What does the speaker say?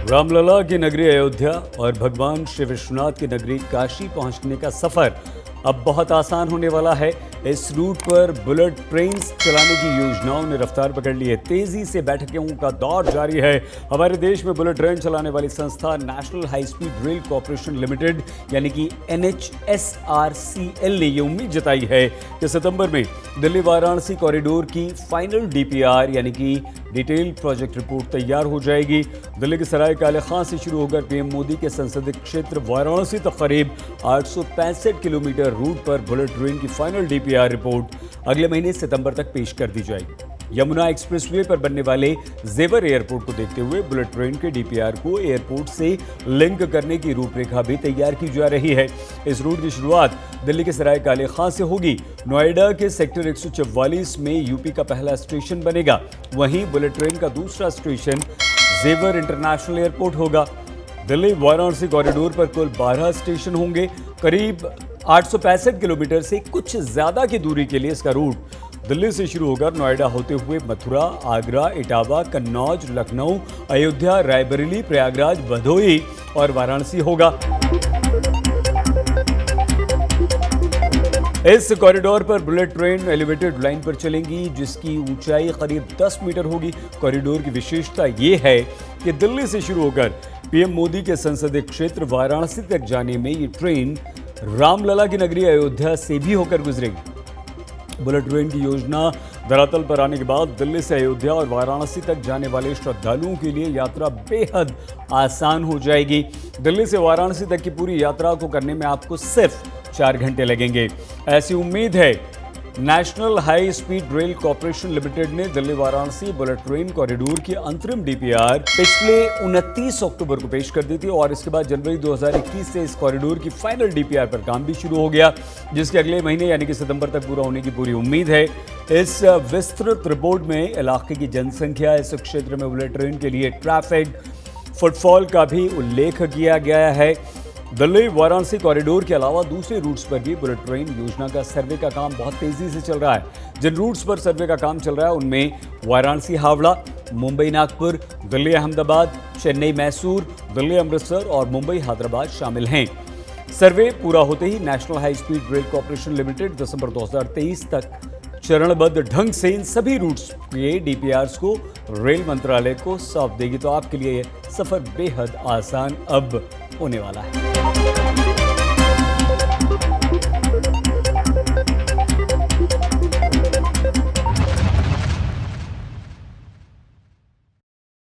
रामलला की नगरी अयोध्या और भगवान श्री विश्वनाथ की नगरी काशी पहुंचने का सफर अब बहुत आसान होने वाला है। इस रूट पर बुलेट ट्रेन चलाने की योजनाओं ने रफ्तार पकड़ ली है। तेजी से बैठकों का दौर जारी है। हमारे देश में बुलेट ट्रेन चलाने वाली संस्था national high speed rail corporation limited यानी कि NHSRCL ने ये उम्मीद जताई है कि सितंबर में दिल्ली वाराणसी कॉरिडोर की फाइनल DPR यानी कि डिटेल प्रोजेक्ट रिपोर्ट तैयार हो जाएगी। दिल्ली के सराय काले खां से शुरू होकर PM मोदी के संसदीय क्षेत्र वाराणसी तक करीब 865 किलोमीटर रूट पर बुलेट ट्रेन की फाइनल DPR रिपोर्ट अगले महीने सितंबर तक पेश कर दी जाएगी। यमुना एक्सप्रेसवे पर बनने वाले जेवर एयरपोर्ट को देखते हुए बुलेट ट्रेन के DPR को एयरपोर्ट से लिंक करने की रूपरेखा भी तैयार की जा रही है। इस रूट की शुरुआत दिल्ली के सराय काले खां से होगी। नोएडा के सेक्टर 144 में यूपी का पहला स्टेशन बनेगा। वहीं बुलेट ट्रेन का दूसरा स्टेशन जेवर इंटरनेशनल एयरपोर्ट होगा। दिल्ली वाराणसी कॉरिडोर पर कुल 12 स्टेशन होंगे। करीब 865 किलोमीटर से कुछ ज्यादा की दूरी के लिए इसका रूट दिल्ली से शुरू होकर नोएडा होते हुए मथुरा, आगरा, इटावा, कन्नौज, लखनऊ, अयोध्या, रायबरेली, प्रयागराज, भदोही और वाराणसी होगा। इस कॉरिडोर पर बुलेट ट्रेन एलिवेटेड लाइन पर चलेंगी जिसकी ऊंचाई करीब 10 मीटर होगी। कॉरिडोर की विशेषता ये है कि दिल्ली से शुरू होकर PM मोदी के संसदीय क्षेत्र वाराणसी तक जाने में ये ट्रेन रामलला की नगरी अयोध्या से भी होकर गुजरेगी। बुलेट ट्रेन की योजना धरातल पर आने के बाद दिल्ली से अयोध्या और वाराणसी तक जाने वाले श्रद्धालुओं के लिए यात्रा बेहद आसान हो जाएगी। दिल्ली से वाराणसी तक की पूरी यात्रा को करने में आपको सिर्फ 4 घंटे लगेंगे। ऐसी उम्मीद है। National high speed rail corporation limited ने Delhi Varanasi bullet train corridor की अंतरिम DPR पिछले 29 अक्टूबर को पेश कर दी थी और इसके बाद जनवरी 2021 से इस कॉरिडोर की फाइनल DPR पर काम भी शुरू हो गया, जिसके अगले महीने यानी कि सितंबर तक पूरा होने की पूरी उम्मीद है। इस विस्तृत रिपोर्ट में इलाके की जनसंख्या, इस क्षेत्र में बुलेट ट्रेन के लिए ट्रैफिक, फुटफॉल का भी उल्लेख किया गया है। दिल्ली वाराणसी कॉरिडोर के अलावा दूसरे रूट्स पर भी बुलेट ट्रेन योजना का सर्वे का काम बहुत तेजी से चल रहा है। जिन रूट्स पर सर्वे का काम चल रहा है उनमें वाराणसी हावड़ा, मुंबई नागपुर, दिल्ली अहमदाबाद, चेन्नई मैसूर, दिल्ली अमृतसर और मुंबई हैदराबाद शामिल हैं। सर्वे पूरा होते ही national high speed rail corporation limited दिसंबर 2023 तक चरणबद्ध ढंग से इन सभी रूट्स के DPRs को रेल मंत्रालय को सौंप देगी। तो आपके लिए यह सफर बेहद आसान अब होने वाला है।